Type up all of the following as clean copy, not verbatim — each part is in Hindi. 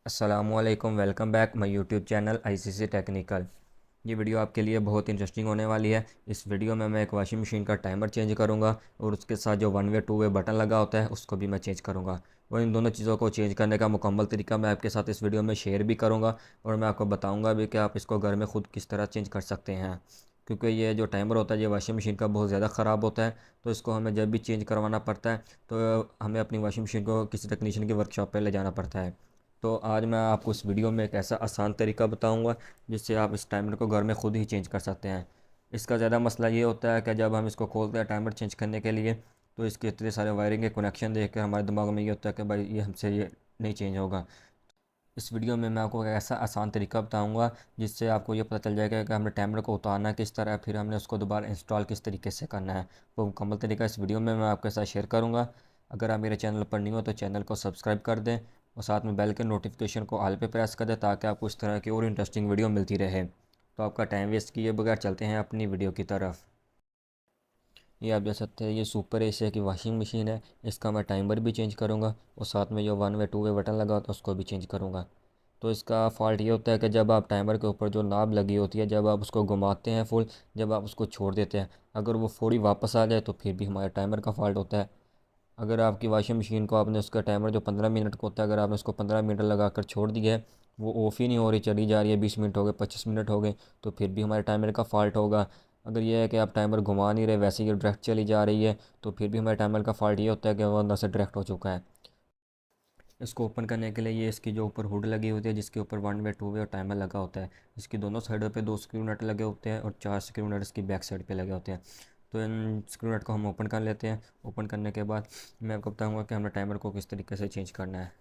अस्सलामुअलैकुम, welcome back my YouTube channel ICC technical. ये वीडियो आपके लिए बहुत इंटरेस्टिंग होने वाली है। इस वीडियो में मैं एक वॉशिंग मशीन का टाइमर चेंज करूंगा और उसके साथ जो one way two way button लगा होता है उसको भी मैं चेंज करूंगा। और इन दोनों चीज़ों को चेंज करने का मुकम्मल तरीका मैं आपके साथ इस वीडियो में शेयर भी करूँगा और मैं आपको बताऊँगा भी कि आप इसको घर में ख़ुद किस तरह चेंज कर सकते हैं। क्योंकि ये जो टाइमर होता है ये वॉशिंग मशीन का बहुत ज़्यादा ख़राब होता है, तो इसको हमें जब भी चेंज करवाना पड़ता है तो हमें अपनी वॉशिंग मशीन को किसी टेक्नीशियन की वर्कशॉप पर ले जाना पड़ता है। तो आज मैं आपको इस वीडियो में एक ऐसा आसान तरीका बताऊंगा जिससे आप इस टाइमर को घर में ख़ुद ही चेंज कर सकते हैं। इसका ज़्यादा मसला ये होता है कि जब हम इसको खोलते हैं टाइमर चेंज करने के लिए तो इसके इतने सारे वायरिंग के कनेक्शन देख कर हमारे दिमाग में ये होता है कि भाई ये हमसे ये नहीं चेंज होगा। इस वीडियो में मैं आपको एक ऐसा आसान तरीका बताऊंगा जिससे आपको ये पता चल जाएगा कि हमने टाइमर को उतारना किस तरह है, फिर हमने उसको दोबारा इंस्टॉल किस तरीके से करना है। वो मुकम्मल तरीका इस वीडियो में मैं आपके साथ शेयर करूँगा। अगर आप मेरे चैनल पर नहीं हो तो चैनल को सब्सक्राइब कर दें और साथ में बेल के नोटिफिकेशन को ऑल पे प्रेस कर दें ताकि आपको इस तरह की और इंटरेस्टिंग वीडियो मिलती रहे। तो आपका टाइम वेस्ट किए बगैर चलते हैं अपनी वीडियो की तरफ। ये आप देख सकते हैं, ये सुपर एशिया की वॉशिंग मशीन है। इसका मैं टाइमर भी चेंज करूँगा और साथ में जो one way two way button लगा होता है उसको भी चेंज करूँगा। तो इसका फ़ॉल्ट ये होता है कि जब आप टाइमर के ऊपर जो नाब लगी होती है, जब आप उसको घुमाते हैं फुल, जब आप उसको छोड़ देते हैं, अगर वो थोड़ी वापस आ जाए तो फिर भी हमारे टाइमर का फ़ॉल्ट होता है। अगर आपकी वॉशिंग मशीन को आपने उसका टाइमर जो 15 मिनट का होता है, अगर आपने उसको 15 मिनट लगा कर छोड़ दिया है, वो ऑफ़ ही नहीं हो रही, चली जा रही है, 20 मिनट हो गए, 25 मिनट हो गए, तो फिर भी हमारे टाइमर का फ़ॉल्ट होगा। अगर ये है कि आप टाइमर घुमा नहीं रहे, वैसे ही डायरेक्ट चली जा रही है, तो फिर भी हमारे टाइमर का फ़ॉल्ट ये होता है कि वो अंदर से डायरेक्ट हो चुका है। इसको ओपन करने के लिए ये इसकी जो ऊपर हुड लगी होती है जिसके ऊपर वन वे टू वे और टाइमर लगा होता है, इसकी दोनों साइडों पे 2 स्क्रू नट लगे होते हैं और 4 स्क्रू नट इसकी बैक साइड पे लगे होते हैं। तो इन स्क्रू नट को हम ओपन कर लेते हैं। ओपन करने के बाद मैं आपको बताऊंगा कि हमने टाइमर को किस तरीके से चेंज करना है।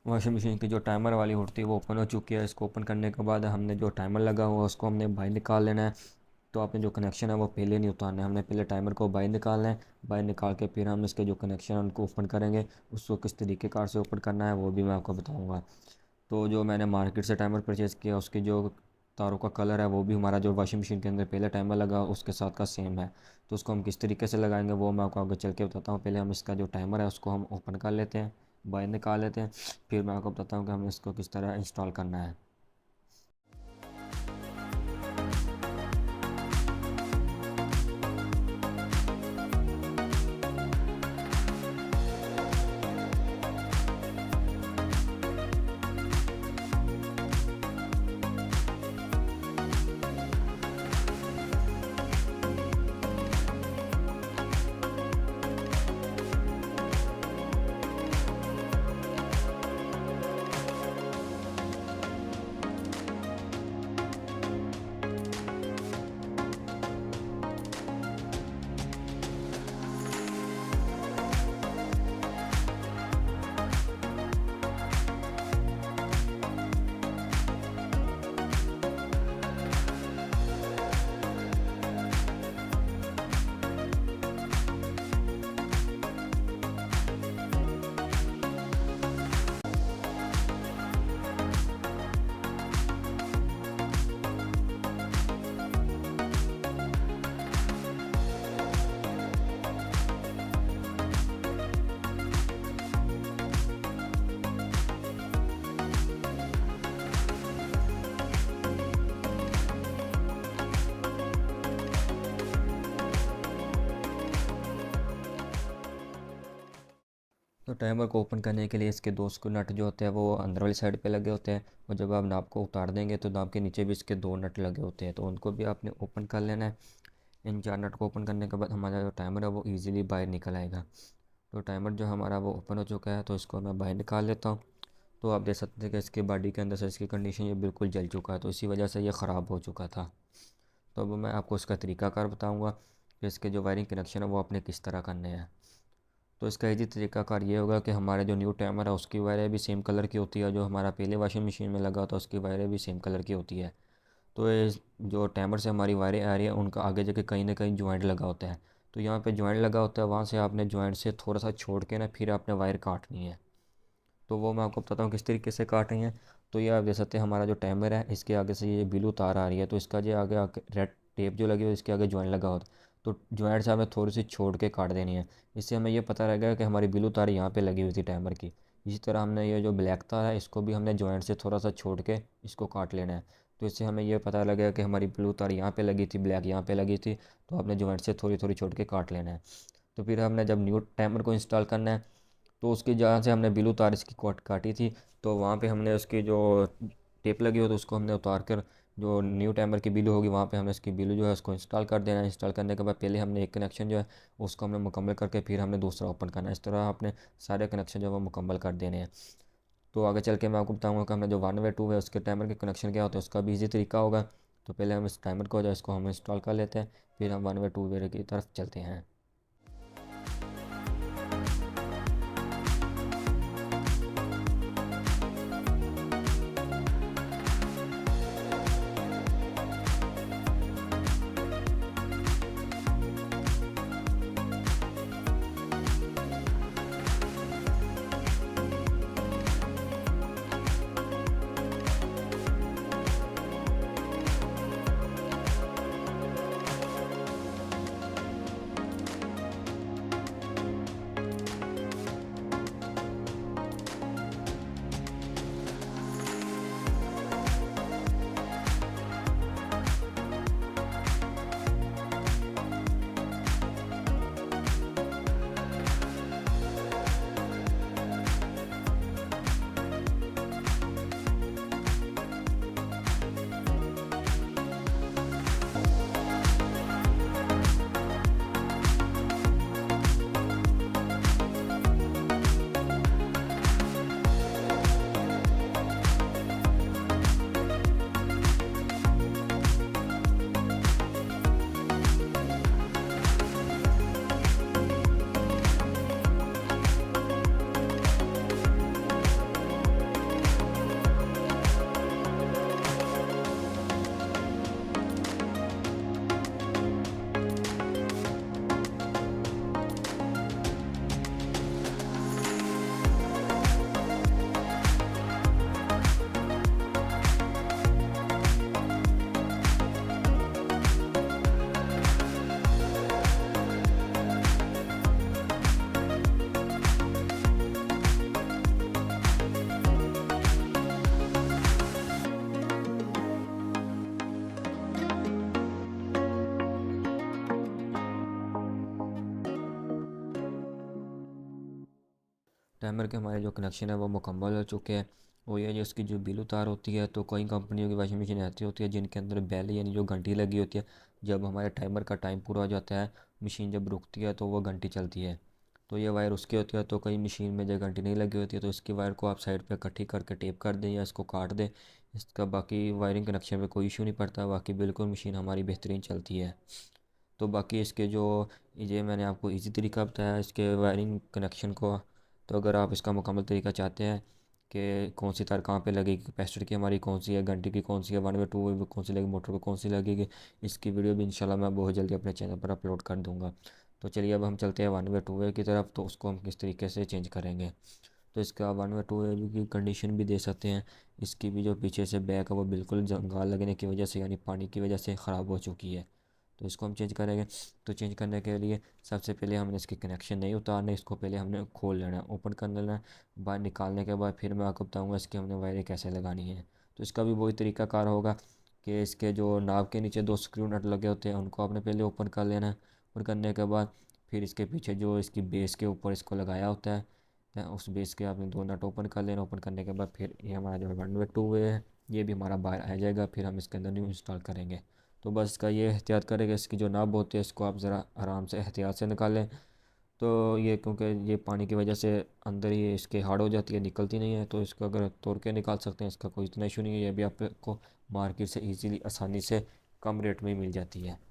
वॉशिंग मशीन की जो टाइमर वाली होती है वो ओपन हो चुकी है। इसको ओपन करने के बाद हमने जो टाइमर लगा हुआ है उसको हमने बाहर निकाल लेना है। तो आपने जो कनेक्शन है वो पहले नहीं उतारना है, हमने पहले टाइमर को बाहर निकालना है। बाहर निकाल के फिर हम इसके जो कनेक्शन है उनको ओपन करेंगे। उसको किस तरीके कार से ओपन करना है वो भी मैं आपको बताऊँगा। तो जो मैंने मार्केट से टाइमर परचेज़ किया उसकी जो तारों का कलर है वो भी हमारा जो वॉशिंग मशीन के अंदर पहले टाइमर लगा उसके साथ का सेम है। तो उसको हम किस तरीके से लगाएंगे वो मैं आपको आगे चल के बताता हूँ। पहले हम इसका जो टाइमर है उसको हम ओपन कर लेते हैं, बाहर निकाल लेते हैं, फिर मैं आपको बताता हूँ कि हमें इसको किस तरह इंस्टॉल करना है। टाइमर को ओपन करने के लिए इसके दो स्क्रू नट जो होते हैं वो अंदर वाली साइड पे लगे होते हैं, और जब आप नाब को उतार देंगे तो नाब के नीचे भी इसके दो नट लगे होते हैं, तो उनको भी आपने ओपन कर लेना है। इन चार नट को ओपन करने के बाद हमारा जो टाइमर है वो ईज़िली बाहर निकल आएगा। तो टाइमर जो हमारा वो ओपन हो चुका है, तो इसको मैं बाहर निकाल लेता हूँ। तो आप देख सकते हैं कि इसके बॉडी के अंदर से इसकी कंडीशन ये बिल्कुल जल चुका है, तो इसी वजह से ये ख़राब हो चुका था। तो अब मैं आपको इसका तरीकाकार बताऊँगा कि इसके जो वायरिंग कनेक्शन है वो आपने किस तरह करने हैं। तो इसका ईजी तरीकाकार ये होगा कि हमारे जो न्यू टाइमर है उसकी वायरें भी सेम कलर की होती है, जो हमारा पहले वॉशिंग मशीन में लगा था उसकी वायरें भी सेम कलर की होती है। तो ये जो टाइमर से हमारी वायरें आ रही है उनका आगे जाके कहीं ना कहीं जॉइंट लगा होता है, तो यहाँ पे जॉइंट लगा होता है, वहाँ से आपने जॉइंट से थोड़ा सा छोड़ के ना फिर आपने वायर काटनी है। तो वो मैं आपको बताता हूँ किस तरीके से काट रही हैं। तो ये आप देख सकते हैं हमारा जो टाइमर है इसके आगे से ये ब्लू तार आ रही है, तो इसका जो आगे आगे रेड टेप जो लगी हुई है इसके आगे जॉइंट लगा होता है, तो जॉइंट से हमें थोड़ी सी छोड़ के काट देनी है। इससे हमें ये पता रहेगा कि हमारी ब्लू तार यहाँ पे लगी हुई थी टाइमर की। इसी तरह हमने ये जो ब्लैक तार है इसको भी हमने जॉइंट से थोड़ा सा छोड़ के इसको काट लेना है। तो इससे हमें ये पता लगेगा कि हमारी ब्लू तार यहाँ पे लगी थी, ब्लैक यहाँ पे लगी थी, तो आपने जॉइंट से थोड़ी थोड़ी छोड़ के काट लेना है। तो फिर हमने जब न्यू टाइमर को इंस्टॉल करना है, तो उसकी जहाँ से हमने ब्लू तार इसकी कॉट काटी थी, तो वहाँ पे हमने उसकी जो टेप लगी हो तो उसको हमने उतार कर जो न्यू टाइमर की बिलू होगी वहाँ पे हमने इसकी बिलू जो है उसको इंस्टॉल कर देना है। इंस्टॉल करने के बाद पहले हमने एक कनेक्शन जो है उसको हमने मुकम्मल करके फिर हमने दूसरा ओपन करना है। इस तरह आपने सारे कनेक्शन जो है वो मुकम्मल कर देने हैं। तो आगे चल के मैं आपको बताऊँगा कि हमने जो 1 वे 2 वे उसके टाइमर के कनेक्शन क्या होता है उसका भी ईजी तरीका होगा। तो पहले हम इस टाइमर को जो है इसको हम इंस्टॉल कर लेते हैं, फिर हम 1 वे 2 वे की तरफ चलते हैं। टाइमर के हमारे जो कनेक्शन है वो मुकम्मल हो चुके हैं। और ये जो इसकी जो बिल उतार होती है, तो कई कंपनियों की वॉशिंग मशीन ऐसी होती है जिनके अंदर बेल यानी जो घंटी लगी होती है, जब हमारे टाइमर का टाइम पूरा हो जाता है मशीन जब रुकती है तो वो घंटी चलती है। तो ये वायर उसकी होती है, तो कई मशीन में जब घंटी नहीं लगी होती है तो इसकी वायर को आप साइड पे इकट्ठी करके टेप कर दें या इसको काट दें। इसका बाकी वायरिंग कनेक्शन में कोई इशू नहीं पड़ता, बाकी बिल्कुल मशीन हमारी बेहतरीन चलती है। तो बाकी इसके जो ये मैंने आपको इजी तरीका बताया इसके वायरिंग कनेक्शन को, तो अगर आप इसका मुकम्मल तरीका चाहते हैं कि कौन सी तार कहाँ पे लगेगी, कैपेसिटर की हमारी कौन सी है, घंटी की कौन सी है, 1 वे 2 वे कौन सी लगेगी, मोटर को कौन सी लगेगी, इसकी वीडियो भी इंशाल्लाह मैं बहुत जल्दी अपने चैनल पर अपलोड कर दूँगा। तो चलिए अब हम चलते हैं 1 वे 2 वे की तरफ, तो उसको हम किस तरीके से चेंज करेंगे। तो इसका 1 वे 2 वे की कंडीशन भी दे सकते हैं। इसकी भी जो पीछे से बैक है वो बिल्कुल जंगाल लगने की वजह से यानी पानी की वजह से ख़राब हो चुकी है, तो इसको हम चेंज करेंगे। तो चेंज करने के लिए सबसे पहले हमने इसके कनेक्शन नहीं उतारने, इसको पहले हमने खोल लेना है, ओपन कर लेना है। बाहर निकालने के बाद फिर मैं आपको बताऊंगा इसकी हमने वायरें कैसे लगानी है। तो इसका भी वही तरीकाकार होगा कि इसके जो नाव के नीचे दो स्क्रू नट लगे होते हैं उनको आपने पहले ओपन कर लेना है। ओपन करने के बाद फिर इसके पीछे जो इसकी बेस के ऊपर इसको लगाया होता है, सकते हैं। उस बेस के आपने 2 नट ओपन कर लेना। ओपन करने के बाद फिर ये हमारा जो है 1 वे 2 वे है, ये भी हमारा बाहर आ जाएगा। फिर हम इसके अंदर न्यू इंस्टॉल करेंगे। तो बस इसका ये एहतियात करेंगे, इसकी जो नब होती है इसको आप ज़रा आराम से एहतियात से निकालें। तो ये क्योंकि ये पानी की वजह से अंदर ही इसके हार्ड हो जाती है, निकलती नहीं है। तो इसको अगर तोड़ के निकाल सकते हैं, इसका कोई इतना इशू नहीं है। ये भी आपको मार्केट से ईज़िली आसानी से कम रेट में मिल जाती है।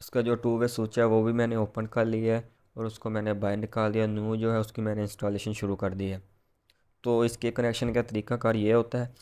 इसका जो 2 वे स्विच है वो भी मैंने ओपन कर लिया है और उसको मैंने बाहर निकाल दिया। न्यू जो है उसकी मैंने इंस्टॉलेशन शुरू कर दी है। तो इसके कनेक्शन का तरीकाकार ये होता है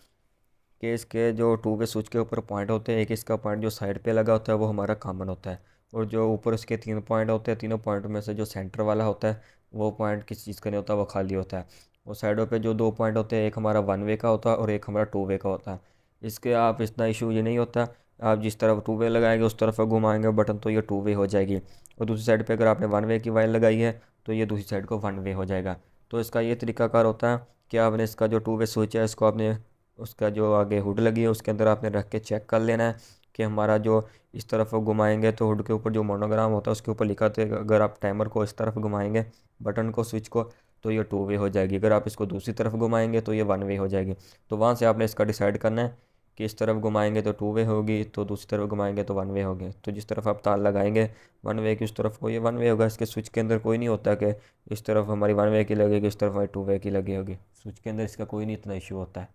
कि इसके जो 2 वे स्विच के ऊपर पॉइंट होते हैं, एक इसका पॉइंट जो साइड पे लगा होता है वो हमारा कॉमन होता है, और जो ऊपर उसके 3 पॉइंट होते हैं, तीनों पॉइंट में से जो सेंटर वाला होता है वो पॉइंट किसी चीज़ का नहीं होता, वो खाली होता है। और साइडों पे जो 2 पॉइंट होते हैं, एक हमारा 1 वे का होता है और एक हमारा 2 वे का होता है। इसके आप इतना इशू ये नहीं होता, आप जिस तरफ 2 वे लगाएंगे उस तरफ घुमाएंगे बटन तो ये 2 वे हो जाएगी, और दूसरी साइड पे अगर आपने 1 वे की वायर लगाई है तो ये दूसरी साइड को 1 वे हो जाएगा। तो इसका ये तरीकाकार होता है कि आपने इसका जो 2 वे स्विच है इसको आपने उसका जो आगे हुड लगी है उसके अंदर आपने रख के चेक कर लेना है कि हमारा जो इस तरफ घुमाएंगे तो हुड के ऊपर जो मोनोग्राम होता है उसके ऊपर लिखा था, अगर आप टाइमर को इस तरफ घुमाएंगे बटन को स्विच को तो ये 2 वे हो जाएगी, अगर आप इसको दूसरी तरफ घुमाएंगे तो ये 1 वे हो जाएगी। तो वहाँ से आपने इसका डिसाइड करना है कि इस तरफ घुमाएंगे तो 2 वे होगी, तो दूसरी तरफ घुमाएंगे तो 1 वे होगी। तो जिस तरफ आप तार लगाएंगे 1 वे की उस तरफ को ये 1 वे होगा। इसके स्विच के अंदर कोई नहीं होता कि इस तरफ हमारी 1 वे की लगेगी इस तरफ हमारी 2 वे की लगी होगी, स्विच के अंदर इसका कोई नहीं इतना इशू होता है।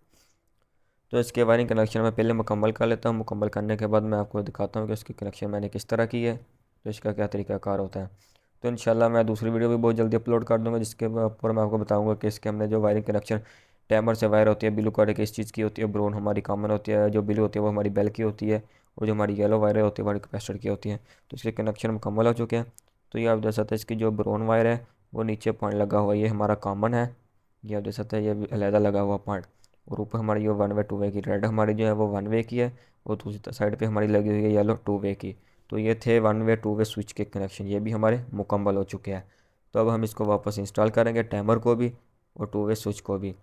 तो इसके वायरिंग कनेक्शन मैं पहले मुकम्मल कर लेता हूँ। मुकम्मल करने के बाद मैं आपको दिखाता हूँ कि इसकी कनेक्शन मैंने किस तरह की है, तो इसका क्या तरीकाकार होता है। तो इंशाल्लाह मैं दूसरी वीडियो भी बहुत जल्दी अपलोड कर दूँगा जिसके ऊपर मैं आपको बताऊँगा कि इसके हमने जो वायरिंग कनेक्शन टाइमर से वायर होती है ब्लू कलर की इस चीज़ की होती है, ब्राउन हमारी कॉमन होती है, जो ब्लू होती है वो हमारी बेल की होती है, और जो हमारी येलो वायर होती है हमारी कैपेसिटर की होती है। तो इसके कनेक्शन मुकम्मल हो चुके हैं। तो ये आप देख सकते हैं इसकी जो ब्राउन वायर है वो नीचे पॉइंट लगा हुआ है, ये हमारा कॉमन है। ये आप देख सकते हैं ये भी अलहदा लगा हुआ पॉइंट, और ऊपर हमारी जो 1 वे 2 वे की रेड हमारी जो है वो 1 वे की है, और दूसरी साइड पे हमारी लगी हुई है येलो 2 वे की। तो ये थे 1 वे 2 वे स्विच के कनेक्शन, ये भी हमारे मुकम्मल हो चुके हैं। तो अब हम इसको वापस इंस्टॉल करेंगे, टाइमर को भी और 2 वे स्विच को भी।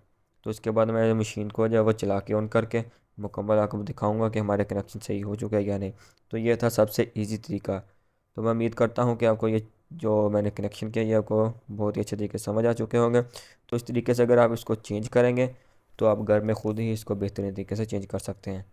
तो इसके बाद मैं मशीन को जो है वो चला के ऑन करके मुकम्मल आपको दिखाऊंगा कि हमारे कनेक्शन सही हो चुका है या नहीं। तो ये था सबसे ईजी तरीका। तो मैं उम्मीद करता हूँ कि आपको ये जो मैंने कनेक्शन किया ये आपको बहुत ही अच्छे तरीके से समझ आ चुके होंगे। तो इस तरीके से अगर आप इसको चेंज करेंगे तो आप घर में खुद ही इसको बेहतरीन तरीके से चेंज कर सकते हैं।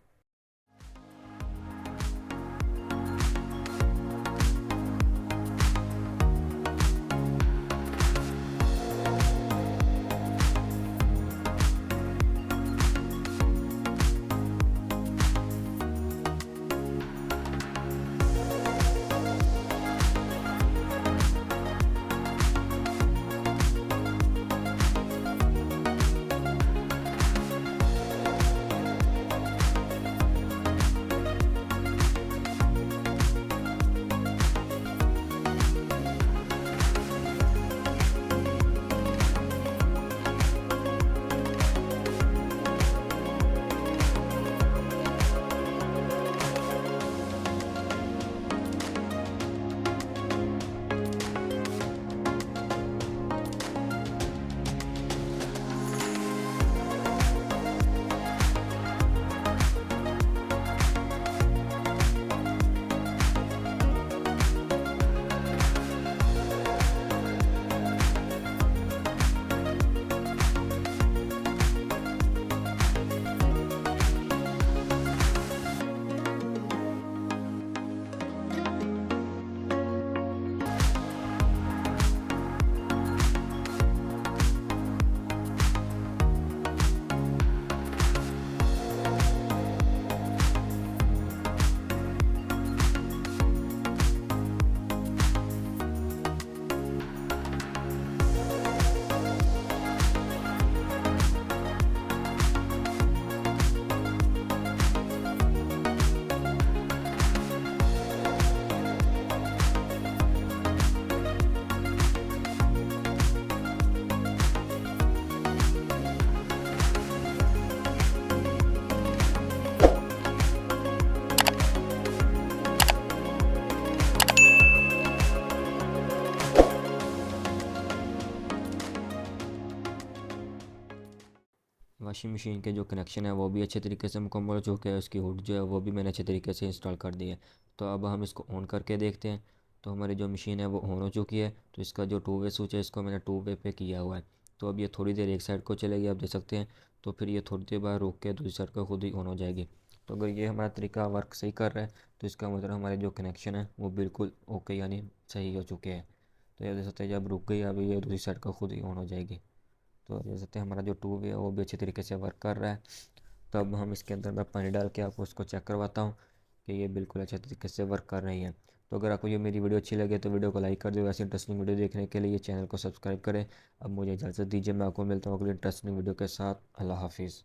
वॉशिंग मशीन के जो कनेक्शन है वो भी अच्छे तरीके से मुकम्मल हो चुके हैं, उसकी हुड जो है वो भी मैंने अच्छे तरीके से इंस्टॉल कर दी है। तो अब हम इसको ऑन करके देखते हैं। तो हमारी जो मशीन है वो ऑन हो चुकी है। तो इसका जो टू वे स्विच है इसको मैंने टू वे पे किया हुआ है। तो अब ये थोड़ी देर एक साइड को चलेगी, आप देख सकते हैं। तो फिर ये थोड़ी देर बाद रुक के दूसरी साइड को खुद ही ऑन हो जाएगी। तो अगर ये हमारा तरीका वर्क सही कर रहा है तो इसका मतलब हमारे जो कनेक्शन है वो बिल्कुल ओके यानी सही हो चुके हैं। तो ये देख सकते हैं जब रुक गई अब ये दूसरी साइड को खुद ही ऑन हो जाएगी। तो देख सकते हैं हमारा जो टू वे है वो भी अच्छे तरीके से वर्क कर रहा है। तो अब हम इसके अंदर मैं पानी डाल के आपको उसको चेक करवाता हूँ कि ये बिल्कुल अच्छे तरीके से वर्क कर रही है। तो अगर आपको ये मेरी वीडियो अच्छी लगे तो वीडियो को लाइक कर दो। ऐसी इंटरेस्टिंग वीडियो देखने के लिए चैनल को सब्सक्राइब करें। अब मुझे इजाज़त दीजिए, मैं आपको मिलता हूँ अगली इंटरेस्टिंग वीडियो के साथ। अल्लाह हाफिज़।